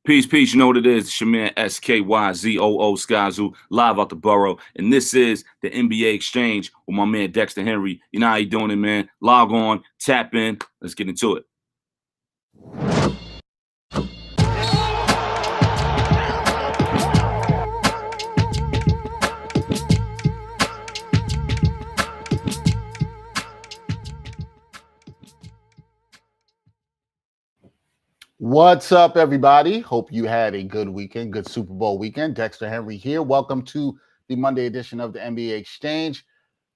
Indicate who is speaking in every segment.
Speaker 1: Peace, peace. You know what it is. It's your man SKYZOO Skyzoo, live out the borough. And this is the NBA Exchange with my man Dexter Henry. You know how you doing it, man. Log on, tap in. Let's get into it.
Speaker 2: What's up, everybody? Hope you had a good weekend, good Super Bowl weekend. Dexter Henry here. Welcome to the Monday edition of the NBA Exchange.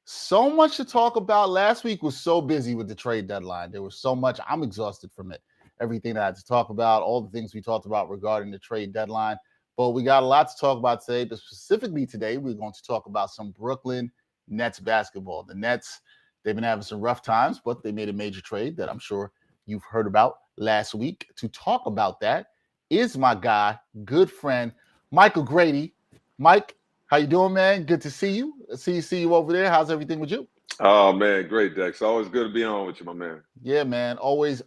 Speaker 2: So much to talk about. Last week was so busy with the trade deadline. There was so much. I'm exhausted from it. Everything I had to talk about, all the things we talked about regarding the trade deadline. But we got a lot to talk about today. But specifically today, we're going to talk about some Brooklyn Nets basketball. The Nets, they've been having some rough times, but they made a major trade that I'm sure you've heard about last week. To talk about that is my guy, good friend, Michael Grady. Mike, how you doing, man? Good to see you. See you over there. How's everything with you?
Speaker 3: Oh, man, great, Dex. Always good to be on with you, my man.
Speaker 2: Yeah, man. Always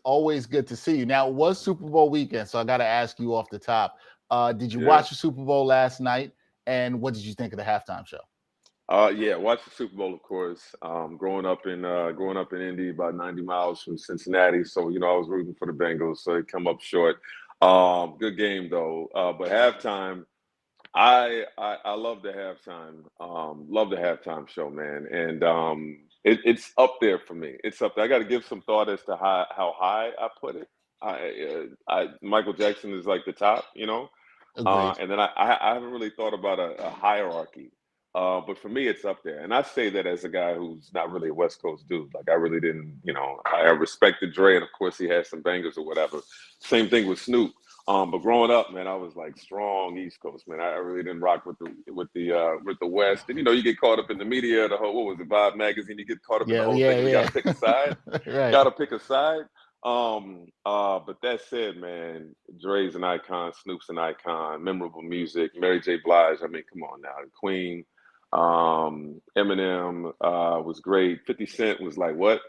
Speaker 2: good to see you. Now, it was Super Bowl weekend, so I got to ask you off the top. Did you watch the Super Bowl last night? And what did you think of the halftime show?
Speaker 3: Watched the Super Bowl, of course. Growing up in Indy, about 90 miles from Cincinnati. So, I was rooting for the Bengals, so they come up short. Good game, though. But halftime, I love the halftime. Love the halftime show, man. And it's up there for me. It's up there. I got to give some thought as to how high I put it. Michael Jackson is like the top, and then I haven't really thought about a hierarchy. But for me, it's up there. And I say that as a guy who's not really a West Coast dude. Like, I really didn't, I respected Dre, and of course he had some bangers or whatever. Same thing with Snoop. But growing up, man, I was like strong East Coast, man. I really didn't rock with the West. And you get caught up in the media, the whole, what was it, Vibe magazine, you get caught up in the whole thing, and you gotta pick a side.
Speaker 2: Right.
Speaker 3: Gotta pick a side. But that said, man, Dre's an icon, Snoop's an icon, memorable music, Mary J. Blige, I mean, come on now, Queen. Eminem was great. 50 Cent was like, what?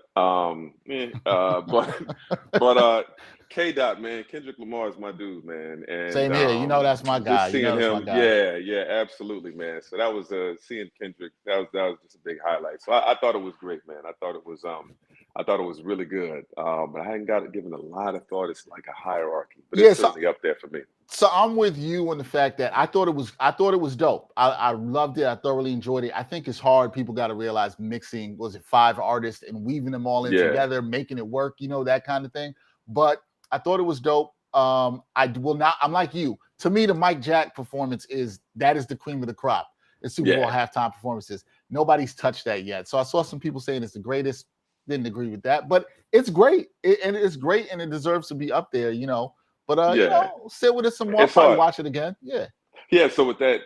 Speaker 3: But K-Dot, man, Kendrick Lamar is my dude, man. And
Speaker 2: same here. That's my guy.
Speaker 3: Seeing him,
Speaker 2: my guy.
Speaker 3: yeah, absolutely, man. So that was seeing Kendrick. That was just a big highlight. So I thought it was great, man. I thought it was really good. But I hadn't given a lot of thought. It's like a hierarchy, but it's certainly up there for me.
Speaker 2: So I'm with you on the fact that I thought it was dope. I loved it. I thoroughly enjoyed it. I think it's hard. People got to realize mixing, was it 5 artists and weaving them all in together, making it work, that kind of thing. But I thought it was dope. I'm like you. To me, the Mike Jack performance is the cream of the crop. It's Super Bowl halftime performances. Nobody's touched that yet. So I saw some people saying it's the greatest. Didn't agree with that, but it's great. It's great, and it deserves to be up there, But sit with it some more. Probably watch it again. Yeah.
Speaker 3: Yeah. So with that,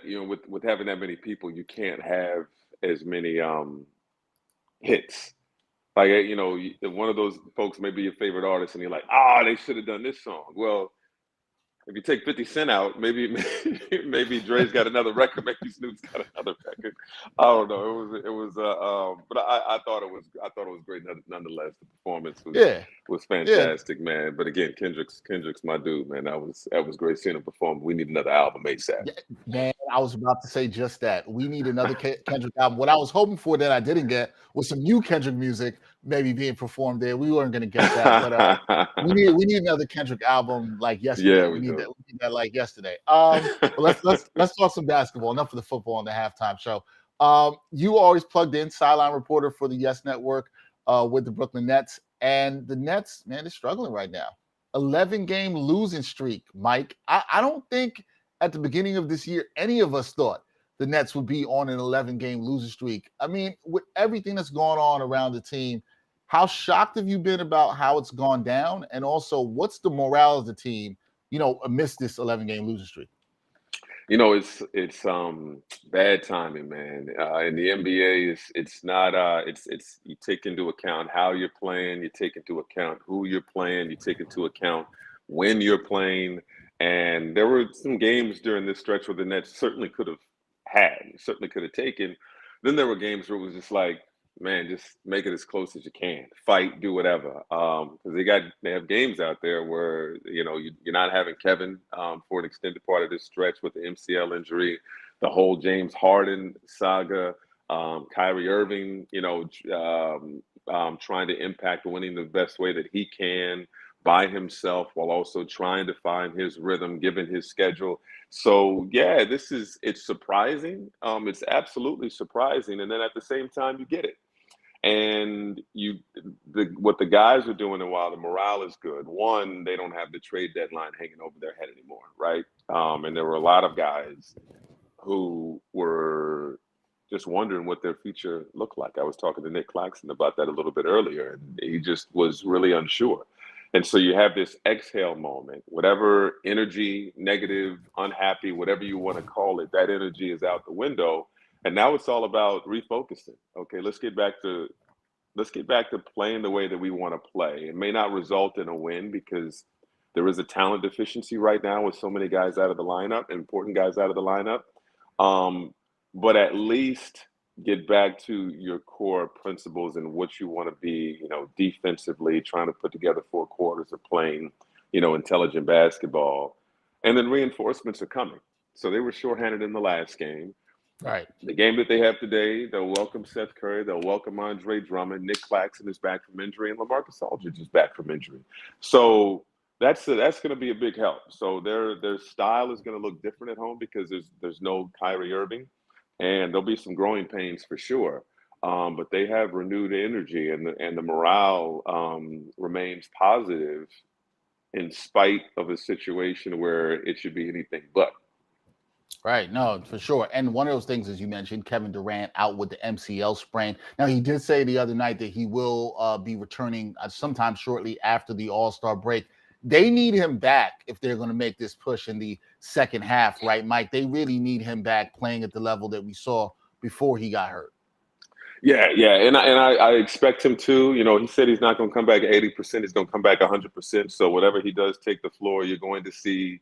Speaker 3: with having that many people, you can't have as many hits. Like, one of those folks may be your favorite artist, and you're like, they should have done this song. Well, if you take 50 Cent out, maybe Dre's got another record, maybe Snoop's got another record. I don't know. It was but I thought it was great nonetheless. The performance was fantastic, man. But again, Kendrick's my dude, man. That was great seeing him perform. We need another album ASAP.
Speaker 2: Yeah, man, I was about to say just that. We need another Kendrick album. What I was hoping for that I didn't get was some new Kendrick music maybe being performed there. We weren't going to get that, but we need another Kendrick album like yesterday.
Speaker 3: Yeah,
Speaker 2: we need that like yesterday. Let's talk some basketball. Enough of the football on the halftime show. You always plugged in, sideline reporter for the Yes Network with the Brooklyn Nets, and the Nets, man, they're struggling right now. 11-game losing streak, Mike. I don't think at the beginning of this year any of us thought the Nets would be on an 11-game losing streak. I mean, with everything that's going on around the team, how shocked have you been about how it's gone down? And also, what's the morale of the team, amidst this 11-game losing streak?
Speaker 3: It's bad timing, man. In the NBA, it's not. It's you take into account how you're playing, you take into account who you're playing, you take into account when you're playing. And there were some games during this stretch where the Nets certainly could have taken. Then there were games where it was just like, man, just make it as close as you can. Fight, do whatever. Because they have games out there where you're not having Kevin for an extended part of this stretch with the MCL injury, the whole James Harden saga, Kyrie Irving, trying to impact winning the best way that he can by himself while also trying to find his rhythm given his schedule. So yeah, it's surprising. It's absolutely surprising, and then at the same time you get it. And what the guys are doing, and while the morale is good, one, they don't have the trade deadline hanging over their head anymore, right? And there were a lot of guys who were just wondering what their future looked like. I was talking to Nick Claxton about that a little bit earlier, and he just was really unsure. And so you have this exhale moment, whatever energy, negative, unhappy, whatever you want to call it, that energy is out the window. And now it's all about refocusing. Okay, let's get back to playing the way that we want to play. It may not result in a win because there is a talent deficiency right now with so many guys out of the lineup, important guys out of the lineup. But at least get back to your core principles and what you want to be, defensively, trying to put together 4 quarters of playing, intelligent basketball. And then reinforcements are coming. So they were shorthanded in the last game.
Speaker 2: Right.
Speaker 3: The game that they have today, they'll welcome Seth Curry, they'll welcome Andre Drummond, Nick Claxton is back from injury, and LaMarcus Aldridge is back from injury. So that's going to be a big help. So their style is going to look different at home because there's no Kyrie Irving, and there'll be some growing pains for sure. But they have renewed energy, and the morale remains positive in spite of a situation where it should be anything but.
Speaker 2: Right. No, for sure. And one of those things, as you mentioned, Kevin Durant out with the MCL sprain. Now, he did say the other night that he will be returning sometime shortly after the All-Star break. They need him back if they're going to make this push in the second half, right, Mike? They really need him back playing at the level that we saw before he got hurt.
Speaker 3: Yeah, and I expect him to. He said he's not going to come back at 80%. He's going to come back 100%. So whatever he does take the floor, you're going to see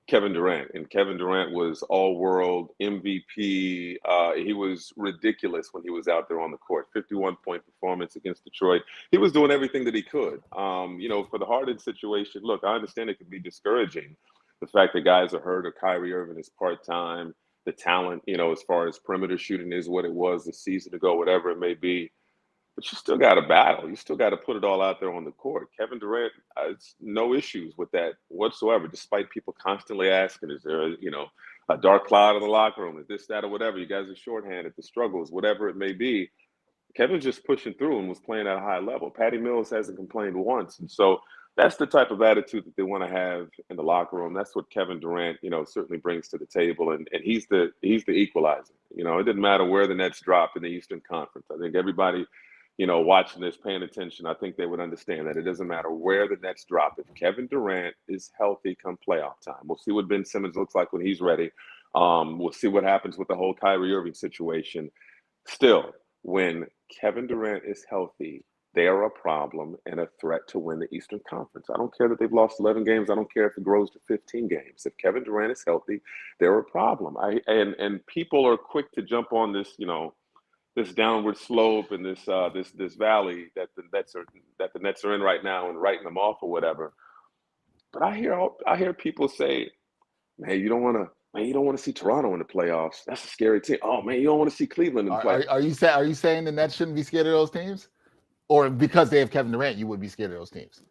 Speaker 3: Kevin Durant. And Kevin Durant was all-world MVP. He was ridiculous when he was out there on the court. 51-point performance against Detroit. He was doing everything that he could. For the Harden situation, look, I understand it can be discouraging. The fact that guys are hurt or Kyrie Irving is part-time, the talent, as far as perimeter shooting is what it was the season ago, whatever it may be. But you still got to battle. You still got to put it all out there on the court. Kevin Durant has no issues with that whatsoever, despite people constantly asking, is there, a dark cloud in the locker room? Is this, that, or whatever? You guys are shorthanded, the struggles, whatever it may be. Kevin's just pushing through and was playing at a high level. Patty Mills hasn't complained once. And so that's the type of attitude that they want to have in the locker room. That's what Kevin Durant, certainly brings to the table. And he's the equalizer. It didn't matter where the Nets dropped in the Eastern Conference. I think everybody watching this, paying attention, I think they would understand that it doesn't matter where the Nets drop. If Kevin Durant is healthy come playoff time, we'll see what Ben Simmons looks like when he's ready. We'll see what happens with the whole Kyrie Irving situation. Still, when Kevin Durant is healthy, they are a problem and a threat to win the Eastern Conference. I don't care that they've lost 11 games. I don't care if it grows to 15 games. If Kevin Durant is healthy, they're a problem. And people are quick to jump on this, this downward slope and this valley that the Nets are in right now and writing them off or whatever. But I hear people say, man, you don't want to see Toronto in the playoffs. That's a scary team. Oh man, you don't want to see Cleveland in the playoffs.
Speaker 2: Are you saying the Nets shouldn't be scared of those teams? Or because they have Kevin Durant, you would be scared of those teams?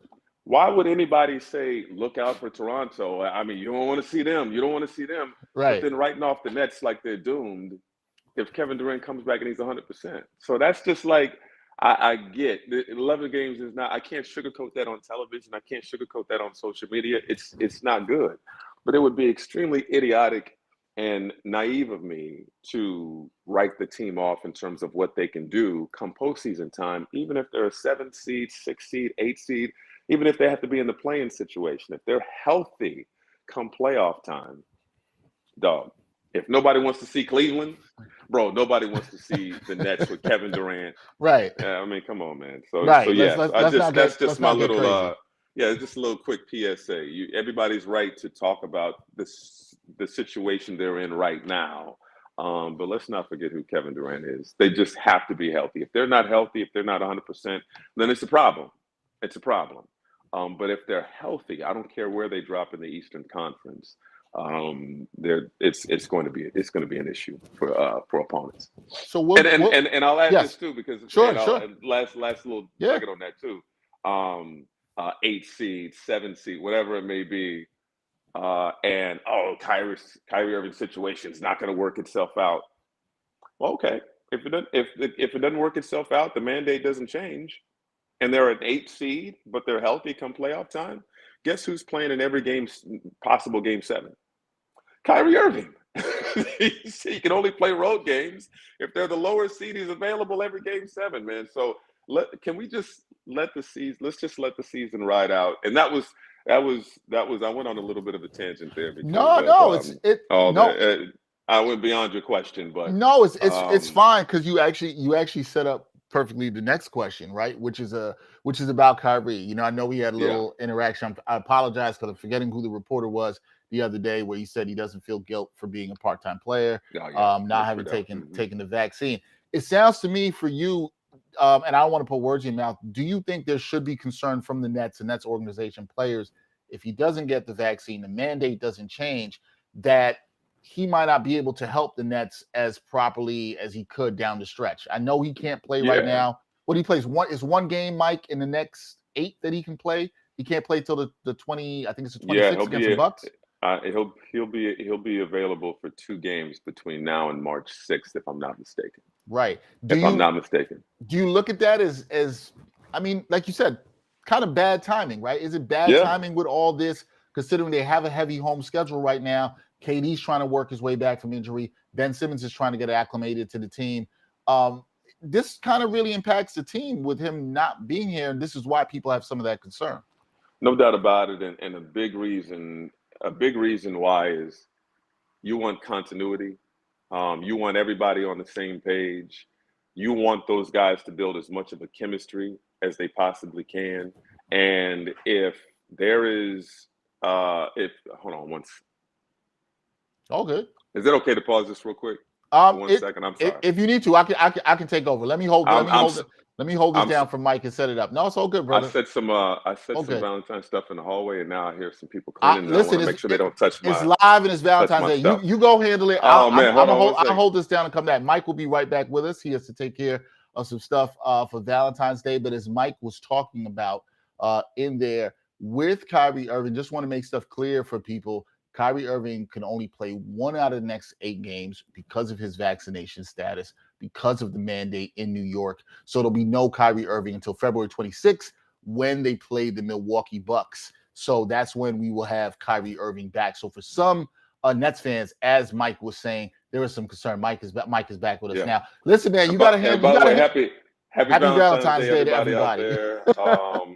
Speaker 3: Why would anybody say, look out for Toronto? I mean, you don't want to see them. You don't want to see them.
Speaker 2: Right.
Speaker 3: But then writing off the Nets like they're doomed if Kevin Durant comes back and he's 100%. So that's just like, I get the 11 games is not, I can't sugarcoat that on television. I can't sugarcoat that on social media. It's not good. But it would be extremely idiotic and naive of me to write the team off in terms of what they can do come postseason time, even if they're a 7 seed, 6 seed, 8 seed, even if they have to be in the play-in situation. If they're healthy come playoff time, dog. If nobody wants to see Cleveland, bro, nobody wants to see the Nets with Kevin Durant.
Speaker 2: Right.
Speaker 3: I mean, come on, man. So,
Speaker 2: right.
Speaker 3: So yeah,
Speaker 2: that's just
Speaker 3: my little it's just a little quick PSA. Everybody's right to talk about the situation they're in right now. But let's not forget who Kevin Durant is. They just have to be healthy. If they're not healthy, if they're not 100%, then it's a problem. It's a problem. But if they're healthy, I don't care where they drop in the Eastern Conference. It's going to be an issue for opponents.
Speaker 2: So
Speaker 3: And I'll add
Speaker 2: yes.
Speaker 3: this too, because
Speaker 2: Sure.
Speaker 3: and last little nugget on that too. 8 seed, 7 seed, whatever it may be. Kyrie Irving's situation is not going to work itself out. Well, okay. If it doesn't work itself out, the mandate doesn't change, and they're an 8 seed, but they're healthy come playoff time. Guess who's playing in every game, possible game 7? Kyrie Irving. He can only play road games if they're the lower seed. He's available every game 7, man. So can we just let the season? Let's just let the season ride out. And that was. I went on a little bit of a tangent there. Because I went beyond your question, but
Speaker 2: no, it's fine, because you actually set up perfectly the next question, right? Which is about Kyrie. You know, I know we had a little interaction. I apologize because I'm forgetting who the reporter was the other day, where he said he doesn't feel guilt for being a part-time player, not having taken the vaccine. It sounds to me for you, and I don't want to put words in your mouth, do you think there should be concern from the Nets and Nets organization players if he doesn't get the vaccine, the mandate doesn't change, that he might not be able to help the Nets as properly as he could down the stretch? I know he can't play right now. What he plays one game, Mike, in the next 8 that he can play. He can't play till the 20. I think it's the 26th against the Bucks.
Speaker 3: He'll be available for 2 games between now and March 6th, if I'm not mistaken.
Speaker 2: Right.
Speaker 3: I'm not mistaken.
Speaker 2: Do you look at that as I mean, like you said, kind of bad timing, right? Is it bad timing with all this, considering they have a heavy home schedule right now? KD's trying to work his way back from injury. Ben Simmons is trying to get acclimated to the team. This kind of really impacts the team with him not being here, and this is why people have some of that concern.
Speaker 3: No doubt about it, and a big reason why is you want continuity. You want everybody on the same page. You want those guys to build as much of a chemistry as they possibly can. And if there is, hold on once.
Speaker 2: All good.
Speaker 3: Is it okay to pause this real quick? 1 second. I'm sorry.
Speaker 2: If you need to, I can take over. Let me hold this down for Mike and set it up. No, it's all good, brother.
Speaker 3: I said some Valentine's stuff in the hallway, and now I hear some people coming in. And I want to make sure they don't touch my.
Speaker 2: It's live and it's Valentine's Day. You go handle it.
Speaker 3: I'll
Speaker 2: hold this down and come back. Mike will be right back with us. He has to take care of some stuff for Valentine's Day. But as Mike was talking about in there with Kyrie Irving, just want to make stuff clear for people. Kyrie Irving can only play 1 out of the next 8 games because of his vaccination status, because of the mandate in New York. So there'll be no Kyrie Irving until February 26th when they play the Milwaukee Bucks. So that's when we will have Kyrie Irving back. So for some Nets fans, as Mike was saying, there is some concern. Mike is back with us now. Listen, man, you got to handle. Happy Valentine's Day to everybody.
Speaker 3: Out there.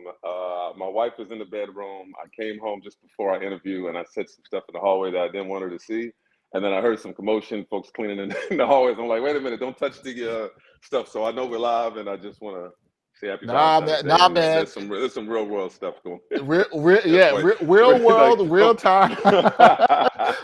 Speaker 3: My wife was in the bedroom. I came home just before our interview, and I said some stuff in the hallway that I didn't want her to see. And then I heard some commotion, folks cleaning in the hallways. I'm like, wait a minute, don't touch the stuff. So I know we're live, and I just want to say happy Valentine's Day.
Speaker 2: Man.
Speaker 3: There's some real world stuff going on.
Speaker 2: Real world, real time.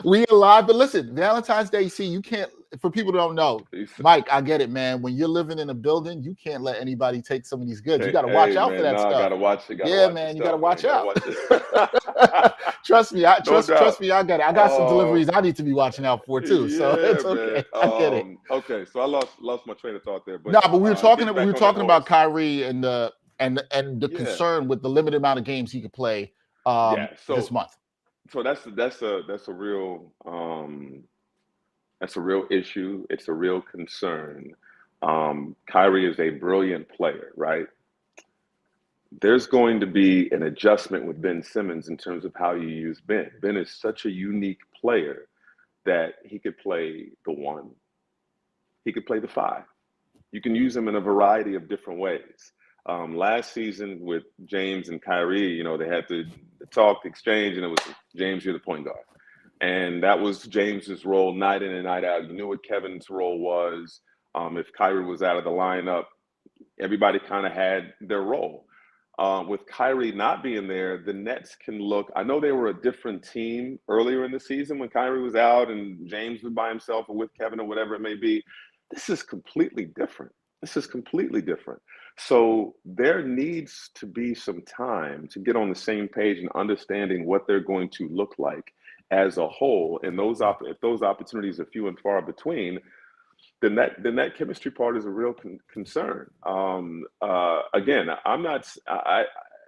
Speaker 2: We are live. But listen, Valentine's Day, see, you can't, for people who don't know, Mike, I get it, man. When you're living in a building, you can't let anybody take some of these goods. You got to watch out for that stuff.
Speaker 3: I gotta watch it.
Speaker 2: You got to watch out. Trust me, I got it. I got some deliveries I need to be watching out for too. So it's okay.
Speaker 3: Man.
Speaker 2: I get it.
Speaker 3: Okay, so I lost my train of thought there. But
Speaker 2: we were talking about Kyrie and the concern with the limited amount of games he could play this month.
Speaker 3: So that's a real issue. It's a real concern. Kyrie is a brilliant player, right? There's going to be an adjustment with Ben Simmons in terms of how you use Ben. Ben is such a unique player that he could play the 1. He could play the 5. You can use him in a variety of different ways. Last season with James and Kyrie, they had to talk, exchange, and it was James, you're the point guard. And that was James's role night in and night out. You knew what Kevin's role was. If Kyrie was out of the lineup, everybody kind of had their role. with Kyrie not being there, the Nets can look. I know they were a different team earlier in the season when Kyrie was out and James was by himself or with Kevin or whatever it may be. This is completely different. This is completely different. So there needs to be some time to get on the same page and understanding what they're going to look like as a whole. And if those opportunities are few and far between, then that chemistry part is a real concern. Again,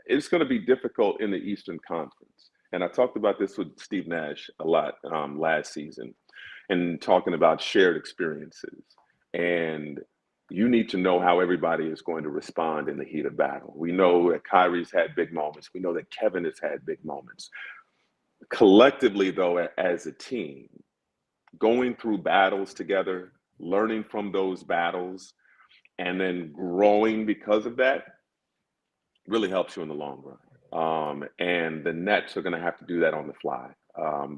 Speaker 3: it's going to be difficult in the Eastern Conference. And I talked about this with Steve Nash a lot last season, and talking about shared experiences. And you need to know how everybody is going to respond in the heat of battle. We know that Kyrie's had big moments. We know that Kevin has had big moments. Collectively, though, as a team, going through battles together, learning from those battles, and then growing because of that really helps you in the long run. And the Nets are going to have to do that on the fly.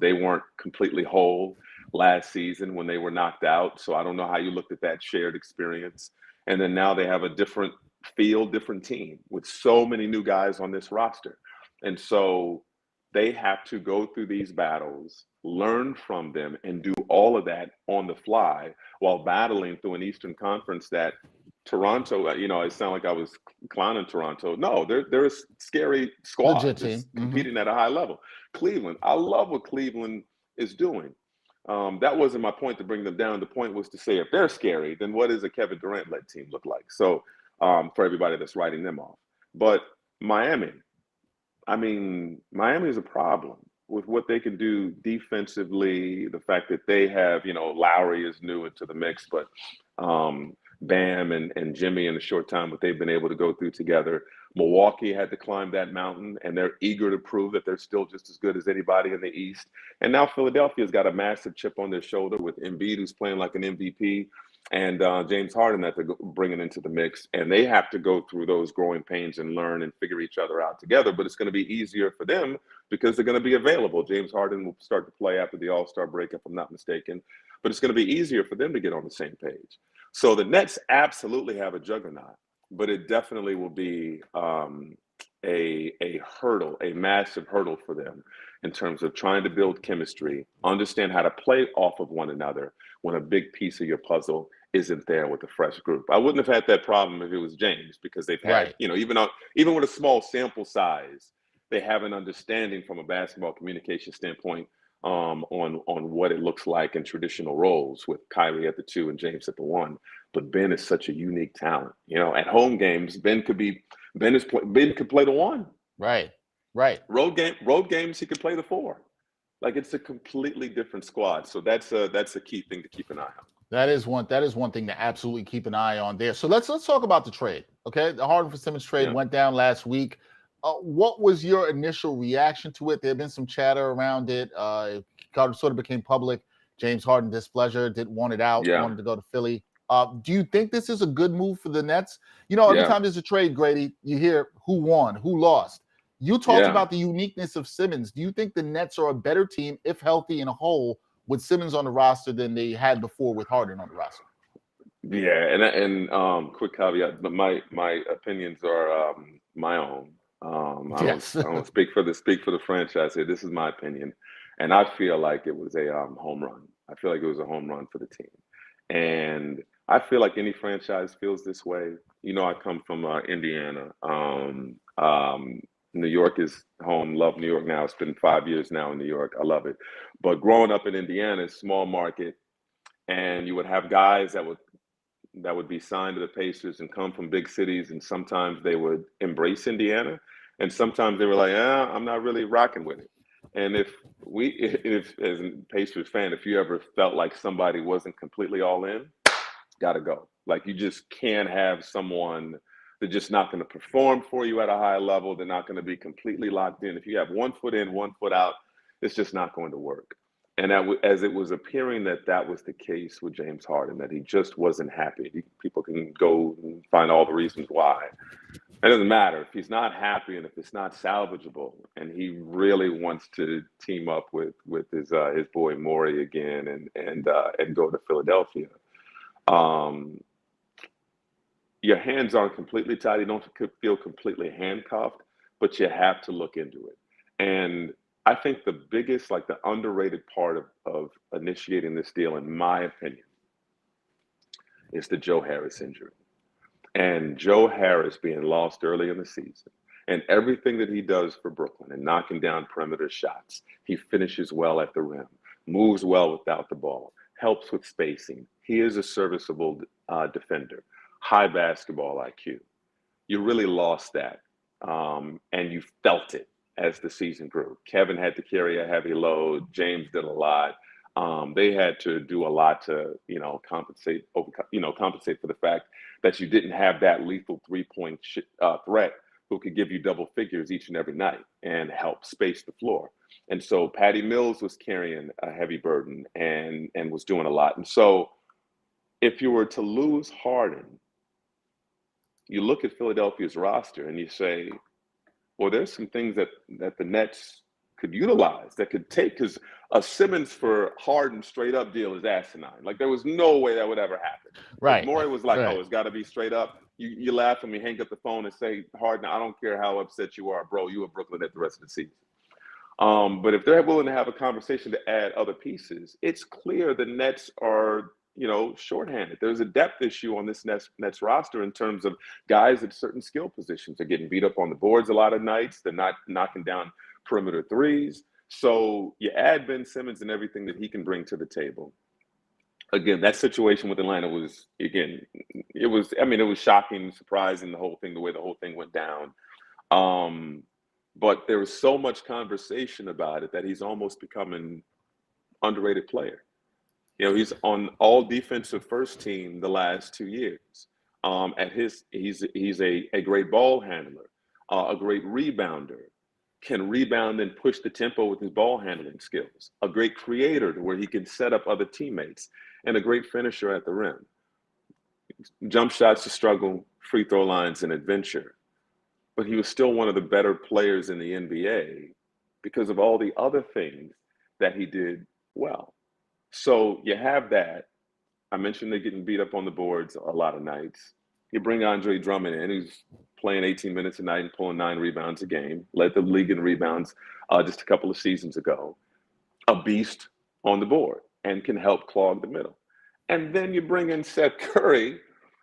Speaker 3: They weren't completely whole last season when they were knocked out. So I don't know how you looked at that shared experience. And then now they have a different field, different team with so many new guys on this roster. And so they have to go through these battles, learn from them, and do all of that on the fly while battling through an Eastern Conference that Toronto, it sounded like I was clowning Toronto. No, they're a scary squad
Speaker 2: Legit
Speaker 3: that's
Speaker 2: team.
Speaker 3: competing at a high level. Cleveland, I love what Cleveland is doing. That wasn't my point to bring them down. The point was to say, if they're scary, then what does a Kevin Durant-led team look like? So for everybody that's writing them off. But Miami is a problem with what they can do defensively. The fact that they have, Lowry is new into the mix, but Bam and Jimmy in a short time, what they've been able to go through together. Milwaukee had to climb that mountain, and they're eager to prove that they're still just as good as anybody in the East. And now Philadelphia's got a massive chip on their shoulder with Embiid, who's playing like an MVP, and James Harden that they're bringing into the mix. And they have to go through those growing pains and learn and figure each other out together. But it's going to be easier for them because they're going to be available. James Harden will start to play after the All-Star break, if I'm not mistaken. But it's going to be easier for them to get on the same page. So the Nets absolutely have a juggernaut, but it definitely will be a hurdle, a massive hurdle for them in terms of trying to build chemistry, understand how to play off of one another when a big piece of your puzzle isn't there with a fresh group. I wouldn't have had that problem if it was James, because they've had, even with a small sample size, they have an understanding from a basketball communication standpoint on what it looks like in traditional roles with Kyrie at the 2 and James at the 1. But Ben is such a unique talent. At home games, Ben could play the 1.
Speaker 2: Right.
Speaker 3: Road games, he could play the 4. Like, it's a completely different squad. So that's a key thing to keep an eye on.
Speaker 2: That is one thing to absolutely keep an eye on there. So let's talk about the trade. Okay, the Harden for Simmons trade went down last week. What was your initial reaction to it? There had been some chatter around it. It sort of became public. James Harden displeasure, didn't want it out, wanted to go to Philly. Do you think this is a good move for the Nets? Every time there's a trade, Grady, you hear who won, who lost. You talked about the uniqueness of Simmons. Do you think the Nets are a better team, if healthy and whole, with Simmons on the roster than they had before with Harden on the roster?
Speaker 3: Yeah, and quick caveat, but my opinions are my own. I don't speak for the franchise here. This is my opinion, and I feel like it was a home run. I feel like it was a home run for the team, and I feel like any franchise feels this way. I come from Indiana. New York is home. Love New York now. It's been 5 years now in New York. I love it. But growing up in Indiana, small market, and you would have guys that would be signed to the Pacers and come from big cities, and sometimes they would embrace Indiana, and sometimes they were like, I'm not really rocking with it. And if as a Pacers fan, if you ever felt like somebody wasn't completely all in, gotta go. Like, you just can't have someone that's just not going to perform for you at a high level. They're not going to be completely locked in. If you have 1 foot in, 1 foot out, it's just not going to work. And as it was appearing that was the case with James Harden, that he just wasn't happy. People can go and find all the reasons why. It doesn't matter. If he's not happy and if it's not salvageable, and he really wants to team up with his boy Morey again and go to Philadelphia, your hands aren't completely tied. You don't feel completely handcuffed, but you have to look into it. And I think the biggest, like the underrated part of initiating this deal, in my opinion, is the Joe Harris injury. And Joe Harris being lost early in the season, and everything that he does for Brooklyn and knocking down perimeter shots, he finishes well at the rim, moves well without the ball, helps with spacing. He is a serviceable defender, high basketball IQ. You really lost that, and you felt it as the season grew. Kevin had to carry a heavy load. James did a lot. They had to do a lot to, compensate for the fact that you didn't have that lethal three-point threat who could give you double figures each and every night and help space the floor. And so Patty Mills was carrying a heavy burden and was doing a lot. And so if you were to lose Harden, you look at Philadelphia's roster and you say, well, there's some things that the Nets could utilize, that could take, because a Simmons for Harden straight up deal is asinine. Like, there was no way that would ever happen.
Speaker 2: Right.
Speaker 3: Morey was like,
Speaker 2: right.
Speaker 3: oh, it's got to be straight up. You laugh when we hang up the phone and say, Harden, I don't care how upset you are, bro, you were Brooklyn at the rest of the season. But if they're willing to have a conversation to add other pieces, it's clear the Nets are, shorthanded. There's a depth issue on this Nets roster in terms of guys at certain skill positions are getting beat up on the boards a lot of nights. They're not knocking down perimeter threes. So you add Ben Simmons and everything that he can bring to the table. Again, that situation with Atlanta was, it was shocking, surprising, the way the whole thing went down. But there was so much conversation about it that he's almost become an underrated player. He's on all defensive first team the last 2 years. He's a great ball handler, a great rebounder, can rebound and push the tempo with his ball handling skills, a great creator to where he can set up other teammates, and a great finisher at the rim. Jump shots a struggle, free throw lines an adventure. But he was still one of the better players in the NBA because of all the other things that he did well. So you have that. I mentioned they're getting beat up on the boards a lot of nights. You bring Andre Drummond in, who's playing 18 minutes a night and pulling 9 rebounds a game, led the league in rebounds just a couple of seasons ago. A beast on the board and can help clog the middle. And then you bring in Seth Curry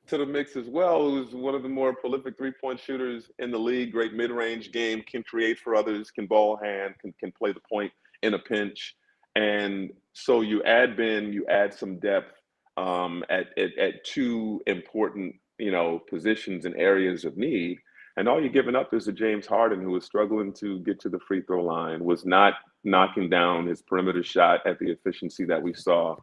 Speaker 3: to the mix as well, who's one of the more prolific three-point shooters in the league, great mid-range game, can create for others, can ball hand, can play the point in a pinch. And so you add Ben, you add some depth at two important, positions and areas of need. And all you're giving up is a James Harden who was struggling to get to the free throw line, was not knocking down his perimeter shot at the efficiency that we saw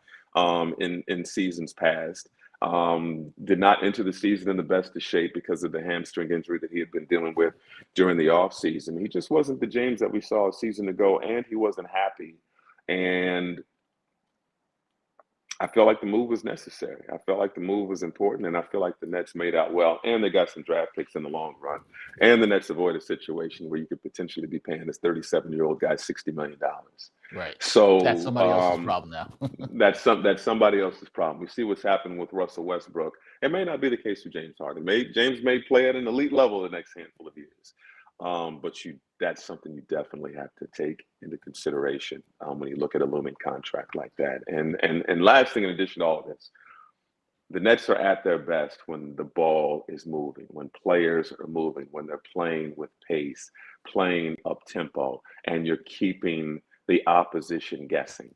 Speaker 3: in seasons past. Did not enter the season in the best of shape because of the hamstring injury that he had been dealing with during the offseason. He just wasn't the James that we saw a season ago, and he wasn't happy. And I felt like the move was necessary. I felt like the move was important, and I feel like the Nets made out well, and they got some draft picks in the long run. And the Nets avoid a situation where you could potentially be paying this 37-year-old guy $60 million.
Speaker 2: Right.
Speaker 3: So
Speaker 2: that's somebody else's problem now.
Speaker 3: that's somebody else's problem. We see what's happening with Russell Westbrook. It may not be the case for James Harden. James may play at an elite level the next handful of years. But that's something you definitely have to take into consideration when you look at a looming contract like that. And last thing, in addition to all of this, the Nets are at their best when the ball is moving, when players are moving, when they're playing with pace, playing up tempo, and you're keeping the opposition guessing.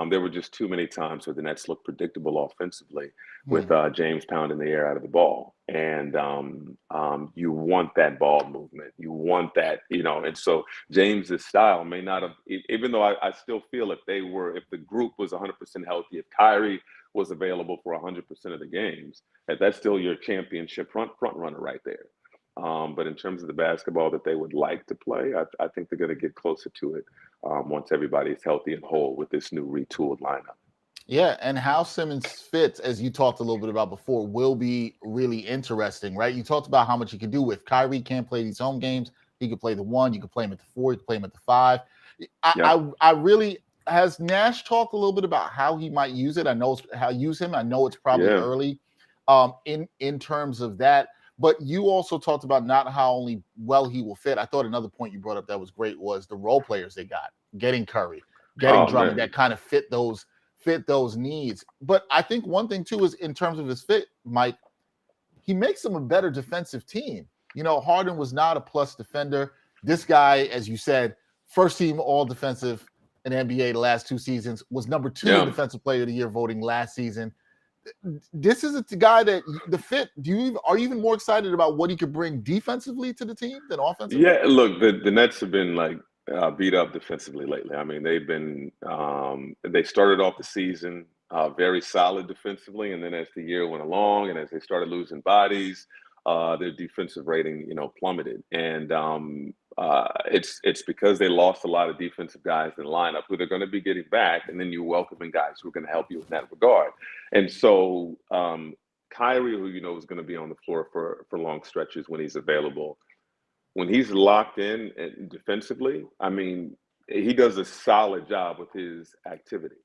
Speaker 3: There were just too many times where the Nets looked predictable offensively with James pounding the air out of the ball. And you want that ball movement. You want that, and so James's style may not have, even though I still feel if the group was 100% healthy, if Kyrie was available for 100% of the games, that's still your championship front runner right there. But in terms of the basketball that they would like to play, I think they're going to get closer to it once everybody's healthy and whole with this new retooled lineup.
Speaker 2: Yeah, and how Simmons fits, as you talked a little bit about before, will be really interesting, right? You talked about how much you can do with Kyrie. Can't play these home games. He could play the 1. You could play him at the 4. You could play him at the 5. I really, has Nash talked a little bit about how he might use it? I know it's probably early, in terms of that. But you also talked about not how only well he will fit. I thought another point you brought up that was great was the role players they got, getting Curry, getting Drummond, that kind of fit those needs. But I think one thing too is in terms of his fit, Mike, he makes them a better defensive team. You know, Harden was not a plus defender. This guy, as you said, first team all defensive in the NBA the last 2 seasons, was number 2 in defensive player of the year voting last season. This is a guy that the fit. Are you even more excited about what he could bring defensively to the team than offensively?
Speaker 3: Yeah, look, the Nets have been like beat up defensively lately. I mean, they've been they started off the season very solid defensively, and then as the year went along, and as they started losing bodies, their defensive rating, plummeted. And it's because they lost a lot of defensive guys in the lineup who they're going to be getting back, and then you're welcoming guys who are going to help you in that regard. And so Kyrie, who is going to be on the floor for long stretches when he's available, when he's locked in defensively, I mean, he does a solid job with his activity.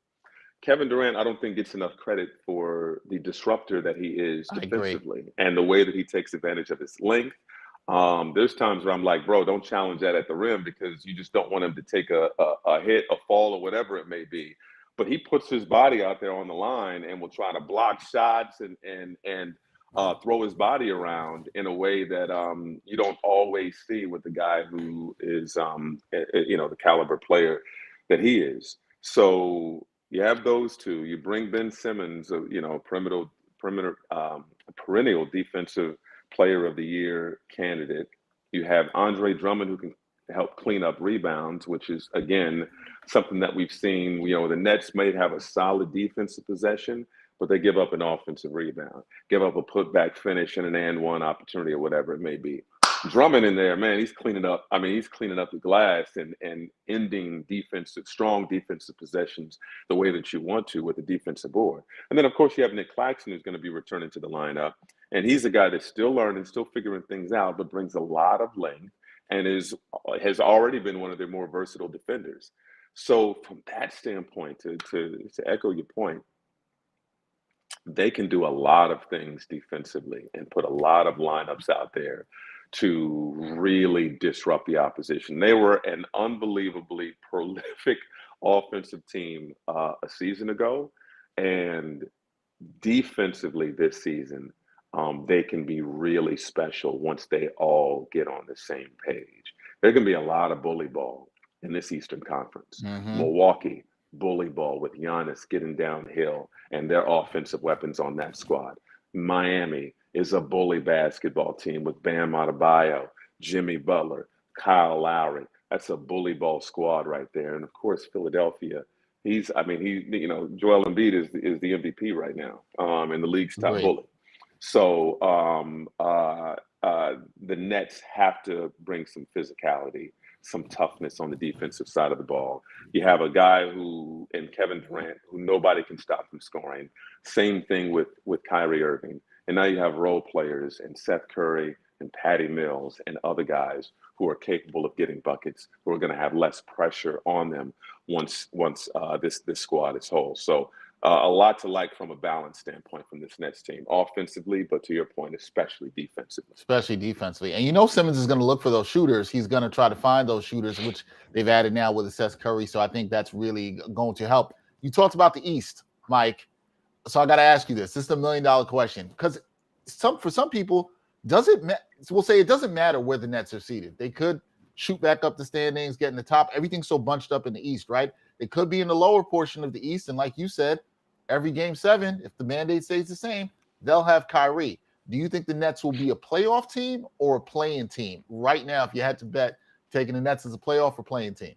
Speaker 3: Kevin Durant, I don't think gets enough credit for the disruptor that he is defensively and the way that he takes advantage of his length. There's times where I'm like, bro, don't challenge that at the rim because you just don't want him to take a hit, a fall, or whatever it may be. But he puts his body out there on the line and will try to block shots and throw his body around in a way that you don't always see with the guy who is, the caliber player that he is. So you have those two. You bring Ben Simmons, perennial defensive player of the year candidate. You have Andre Drummond, who can help clean up rebounds, which is, again, something that we've seen. The Nets may have a solid defensive possession, but they give up an offensive rebound, give up a putback finish and an and one opportunity or whatever it may be. Drummond in there, man, he's cleaning up. I mean, he's cleaning up the glass and ending strong defensive possessions the way that you want to with the defensive board. And then, of course, you have Nick Claxton, who's going to be returning to the lineup. And he's a guy that's still learning, still figuring things out, but brings a lot of length and has already been one of their more versatile defenders. So from that standpoint, to echo your point, they can do a lot of things defensively and put a lot of lineups out there to really disrupt the opposition. They were an unbelievably prolific offensive team a season ago, and defensively this season, they can be really special once they all get on the same page. There can be a lot of bully ball in this Eastern Conference. Milwaukee, bully ball with Giannis getting downhill and their offensive weapons on that squad. Miami is a bully basketball team with Bam Adebayo, Jimmy Butler, Kyle Lowry. That's a bully ball squad right there. And of course, Philadelphia. Joel Embiid is the MVP right now, and the league's top bully. So the Nets have to bring some physicality, some toughness on the defensive side of the ball. You have a guy in Kevin Durant, who nobody can stop from scoring. Same thing with Kyrie Irving. And now you have role players and Seth Curry and Patty Mills and other guys who are capable of getting buckets, who are going to have less pressure on them once this squad is whole. So a lot to like from a balance standpoint from this Nets team, offensively, but to your point, especially defensively.
Speaker 2: And Simmons is going to look for those shooters. He's going to try to find those shooters, which they've added now with Seth Curry. So I think that's really going to help. You talked about the East, Mike. So I got to ask you this. This is the $1 million question. Because for some people, we'll say it doesn't matter where the Nets are seated. They could shoot back up the standings, get in the top. Everything's so bunched up in the East, right? They could be in the lower portion of the East. And like you said, every game 7, if the mandate stays the same, they'll have Kyrie. Do you think the Nets will be a playoff team or a play-in team? Right now, if you had to bet, taking the Nets as a playoff or play-in team?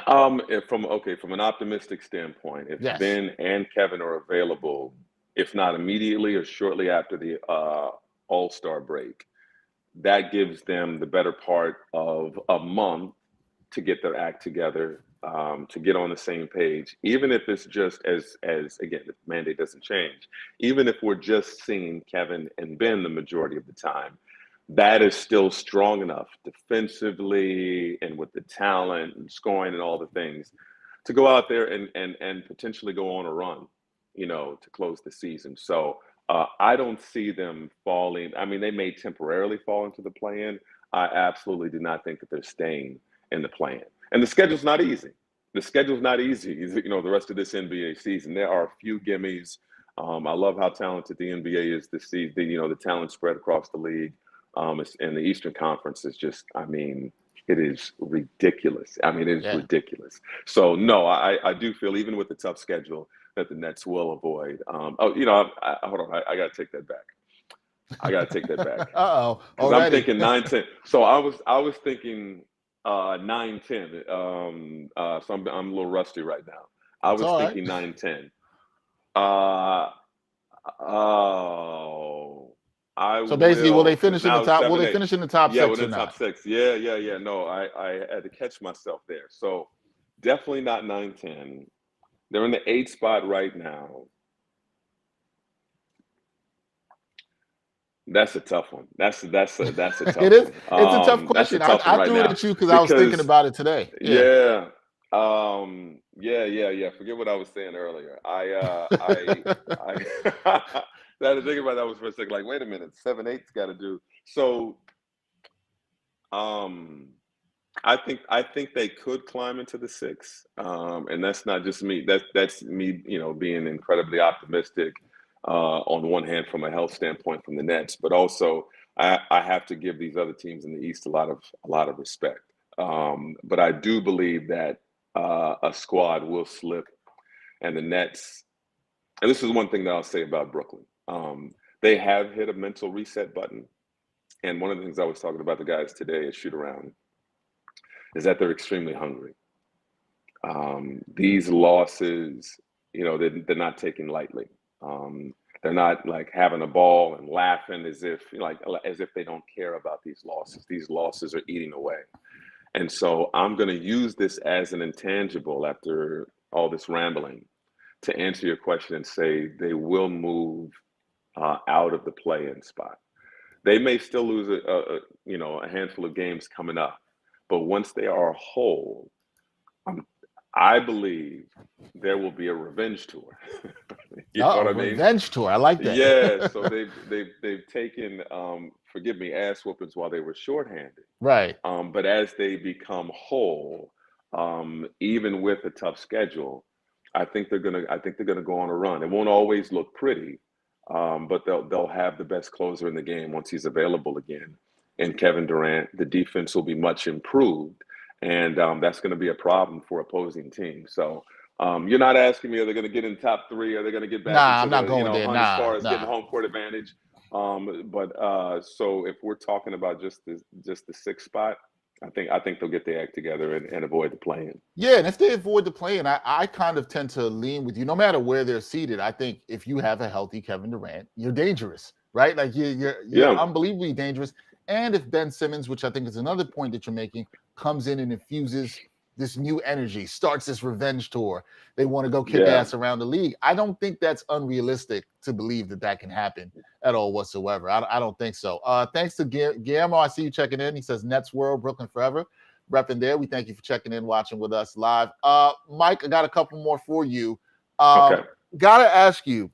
Speaker 3: From an optimistic standpoint, if Ben and Kevin are available, if not immediately or shortly after the All-Star break, that gives them the better part of a month to get their act together, to get on the same page, even if it's just as again, the mandate doesn't change, even if we're just seeing Kevin and Ben the majority of the time, that is still strong enough defensively and with the talent and scoring and all the things to go out there and potentially go on a run, to close the season. So I don't see them falling. I mean, they may temporarily fall into the play-in. I absolutely do not think that they're staying in the play-in. And the schedule's not easy. The schedule's not easy. You know, the rest of this NBA season, there are a few gimmies. I love how talented the NBA is this season. You know, the talent spread across the league. And the Eastern Conference is just, I mean, it is ridiculous. I mean, it is ridiculous. So, no, I do feel, even with the tough schedule, that the Nets will avoid. Hold on. I got to take that back.
Speaker 2: Uh-oh.
Speaker 3: Because I'm thinking 9-10. So I was thinking 9-10. So I'm a little rusty right now. I was thinking 9-10.
Speaker 2: So basically, will they finish in the top? Will they finish in the top 6 or
Speaker 3: within
Speaker 2: not?
Speaker 3: top 6. Yeah. No, I had to catch myself there. So definitely not 9-10. They're in the 8th spot right now. That's a tough one. That's a tough
Speaker 2: It is.
Speaker 3: one.
Speaker 2: It's a tough question.
Speaker 3: That's a tough one
Speaker 2: I
Speaker 3: right
Speaker 2: threw it
Speaker 3: now.
Speaker 2: at you because I was thinking about it today.
Speaker 3: Yeah. Forget what I was saying earlier. I had to think about that was for a second. Like, wait a minute, 7-8's got to do. So, I think they could climb into the 6, and that's not just me. That's me, you know, being incredibly optimistic. On one hand, from a health standpoint, from the Nets, but also I have to give these other teams in the East a lot of respect. But I do believe that a squad will slip, and the Nets. And this is one thing that I'll say about Brooklyn. They have hit a mental reset button, and one of the things I was talking about the guys today at Shoot Around is that they're extremely hungry. These losses, you know, they're not taken lightly. They're not like having a ball and laughing as if they don't care about these losses. These losses are eating away. And so I'm going to use this as an intangible after all this rambling to answer your question and say they will move out of the play-in spot. They may still lose a handful of games coming up, but once they are whole, I believe there will be a revenge tour. You know what I mean?
Speaker 2: Revenge tour. I like that.
Speaker 3: Yeah. So they've taken, forgive me, ass whoopings while they were shorthanded.
Speaker 2: Right.
Speaker 3: But as they become whole, even with a tough schedule, I think they're gonna go on a run. It won't always look pretty, but they'll have the best closer in the game once he's available again. And Kevin Durant, the defense will be much improved. And that's going to be a problem for opposing teams. So you're not asking me, are they going to get in the top 3? Are they going to get back into
Speaker 2: I'm not going there.
Speaker 3: hunt as far as getting home court advantage? So if we're talking about just the 6th spot, I think they'll get their act together and avoid the play-in.
Speaker 2: Yeah, and if they avoid the play-in, I kind of tend to lean with you. No matter where they're seated, I think if you have a healthy Kevin Durant, you're dangerous, right? Like you're unbelievably dangerous. And if Ben Simmons, which I think is another point that you're making, comes in and infuses this new energy, starts this revenge tour, they want to go kick ass around the league. I don't think that's unrealistic to believe that can happen at all whatsoever. I don't think so. Thanks to Guillermo. I see you checking in. He says, Nets World, Brooklyn Forever. Repping there. We thank you for checking in, watching with us live. Mike, I got a couple more for you.
Speaker 3: Okay.
Speaker 2: Got to ask you.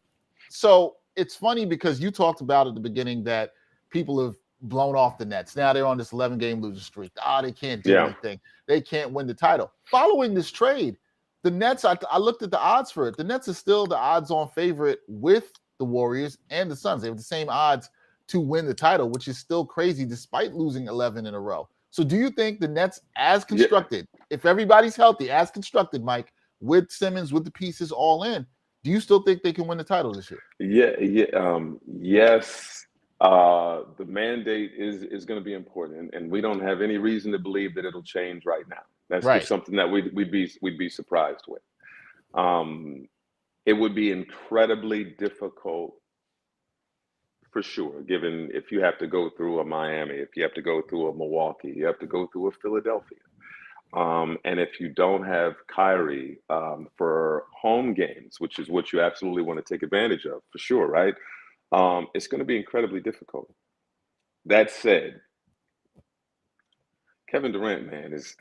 Speaker 2: So it's funny because you talked about at the beginning that people have blown off the Nets. Now they're on this 11-game losing streak. They can't do anything. They can't win the title. Following this trade, the Nets, I looked at the odds for it. The Nets are still the odds-on favorite with the Warriors and the Suns. They have the same odds to win the title, which is still crazy despite losing 11 in a row. So do you think the Nets, as constructed, if everybody's healthy, as constructed, Mike, with Simmons, with the pieces all in, do you still think they can win the title this year?
Speaker 3: Yes. The mandate is going to be important, and we don't have any reason to believe that it'll change right now. That's just something that we'd be surprised with. It would be incredibly difficult, for sure, given if you have to go through a Miami, if you have to go through a Milwaukee, you have to go through a Philadelphia. And if you don't have Kyrie for home games, which is what you absolutely want to take advantage of, for sure, right? It's going to be incredibly difficult. That said, Kevin Durant, man, is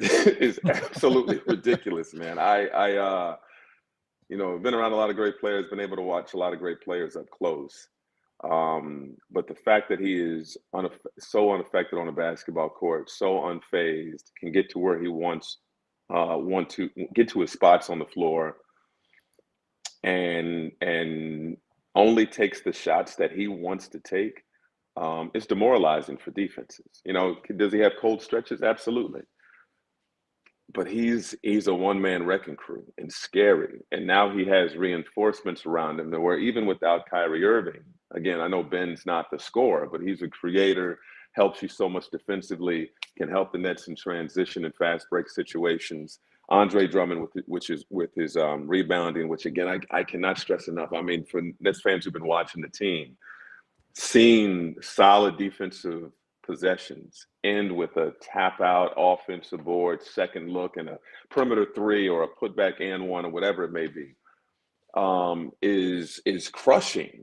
Speaker 3: absolutely ridiculous, man. I've been around a lot of great players, been able to watch a lot of great players up close. But the fact that he is so unaffected on the basketball court, so unfazed, can get to where he want to get to his spots on the floor, and only takes the shots that he wants to take, it's demoralizing for defenses. Does he have cold stretches? Absolutely. But he's a one-man wrecking crew and scary. And now he has reinforcements around him where even without Kyrie Irving, again, I know Ben's not the scorer, but he's a creator, helps you so much defensively, can help the Nets in transition and fast break situations. Andre Drummond with his rebounding, which again, I cannot stress enough. I mean, for Nets fans who've been watching the team, seeing solid defensive possessions end with a tap out offensive board, second look, and a perimeter three or a putback and one or whatever it may be, is crushing.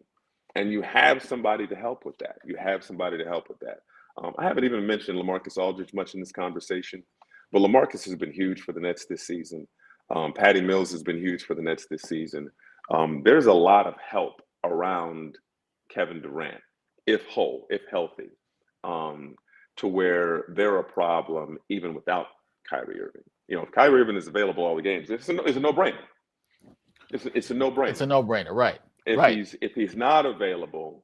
Speaker 3: And you have somebody to help with that. I haven't even mentioned LaMarcus Aldridge much in this conversation, but LaMarcus has been huge for the Nets this season. Patty Mills has been huge for the Nets this season. There's a lot of help around Kevin Durant, if whole, if healthy, to where they're a problem even without Kyrie Irving. If Kyrie Irving is available all the games, it's a no-brainer. It's a no-brainer.
Speaker 2: It's a no-brainer, right?
Speaker 3: If he's not available,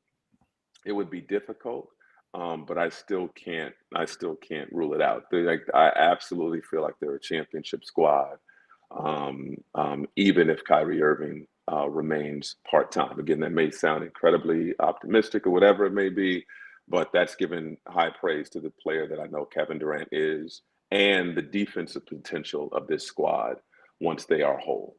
Speaker 3: it would be difficult. But I still can't rule it out. I absolutely feel like they're a championship squad, even if Kyrie Irving remains part-time. Again, that may sound incredibly optimistic or whatever it may be, but that's given high praise to the player that I know Kevin Durant is and the defensive potential of this squad once they are whole.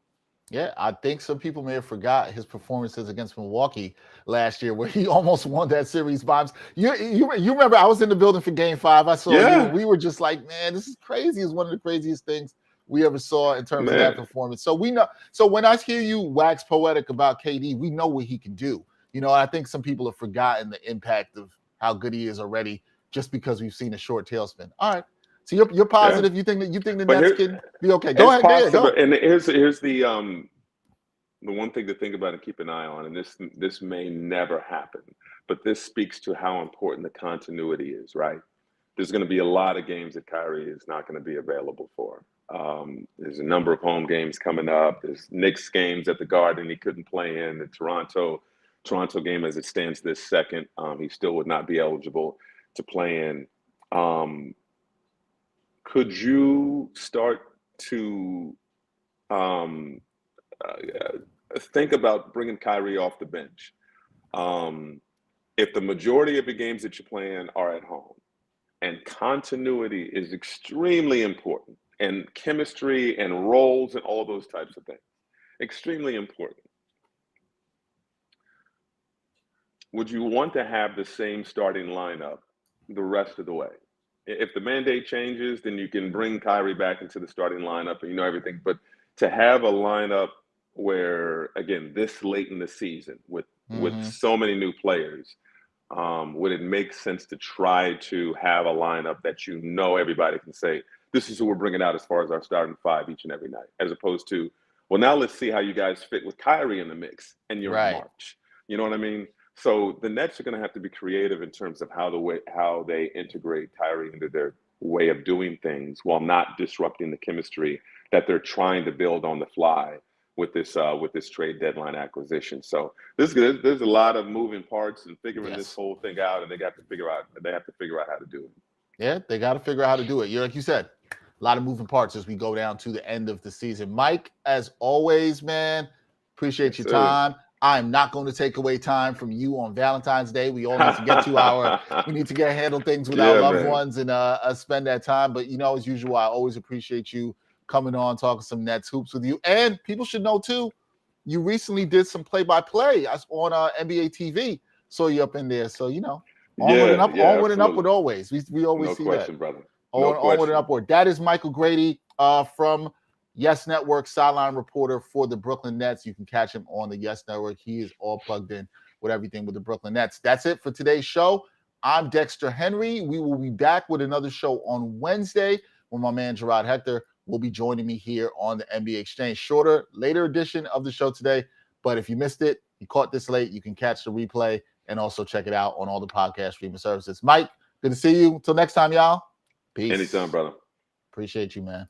Speaker 2: Yeah, I think some people may have forgot his performances against Milwaukee last year, where he almost won that series by himself. You remember I was in the building for Game 5. I saw you, and we were just like, man, this is crazy. It's one of the craziest things we ever saw in terms of that performance. So we know. So when I hear you wax poetic about KD, we know what he can do. I think some people have forgotten the impact of how good he is already, just because we've seen a short tailspin. All right. So you're positive. Yeah. You think the Nets can be okay. Go ahead.
Speaker 3: And here's the one thing to think about and keep an eye on, and this may never happen, but this speaks to how important the continuity is, right? There's going to be a lot of games that Kyrie is not going to be available for. There's a number of home games coming up. There's Knicks games at the Garden he couldn't play in. The Toronto game, as it stands this second, he still would not be eligible to play in. Could you start to think about bringing Kyrie off the bench? If the majority of the games that you're playing are at home, and continuity is extremely important, and chemistry and roles and all those types of things, extremely important. Would you want to have the same starting lineup the rest of the way? If the mandate changes, then you can bring Kyrie back into the starting lineup and everything. But to have a lineup where, again, this late in the season with so many new players, would it make sense to try to have a lineup that everybody can say, this is who we're bringing out as far as our starting five each and every night, as opposed to, well, now let's see how you guys fit with Kyrie in the mix and you're in March. You know what I mean? So the Nets are going to have to be creative in terms of how they integrate Kyrie into their way of doing things while not disrupting the chemistry that they're trying to build on the fly with this trade deadline acquisition. So there's a lot of moving parts and figuring this whole thing out, and they have to figure out how to do it.
Speaker 2: Yeah, they got to figure out how to do it. Like you said, a lot of moving parts as we go down to the end of the season. Mike, as always, man, appreciate your time. I'm not going to take away time from you on Valentine's Day. We all need to get to we need to handle things with our loved ones and spend that time. But, as usual, I always appreciate you coming on, talking some Nets hoops with you. And people should know, too, you recently did some play-by-play on NBA TV. Saw you up in there. So, onward and upward always. We always see that.
Speaker 3: No question, brother.
Speaker 2: Onward and upward. That is Michael Grady from Yes Network, sideline reporter for the Brooklyn Nets. You can catch him on the Yes Network. He is all plugged in with everything with the Brooklyn Nets. That's it for today's show. I'm Dexter Henry. We will be back with another show on Wednesday when my man Gerard Hector will be joining me here on the NBA Exchange. Shorter, later edition of the show today. But if you missed it, you caught this late, you can catch the replay and also check it out on all the podcast streaming services. Mike, good to see you. Until next time, y'all. Peace.
Speaker 3: Anytime, brother.
Speaker 2: Appreciate you, man.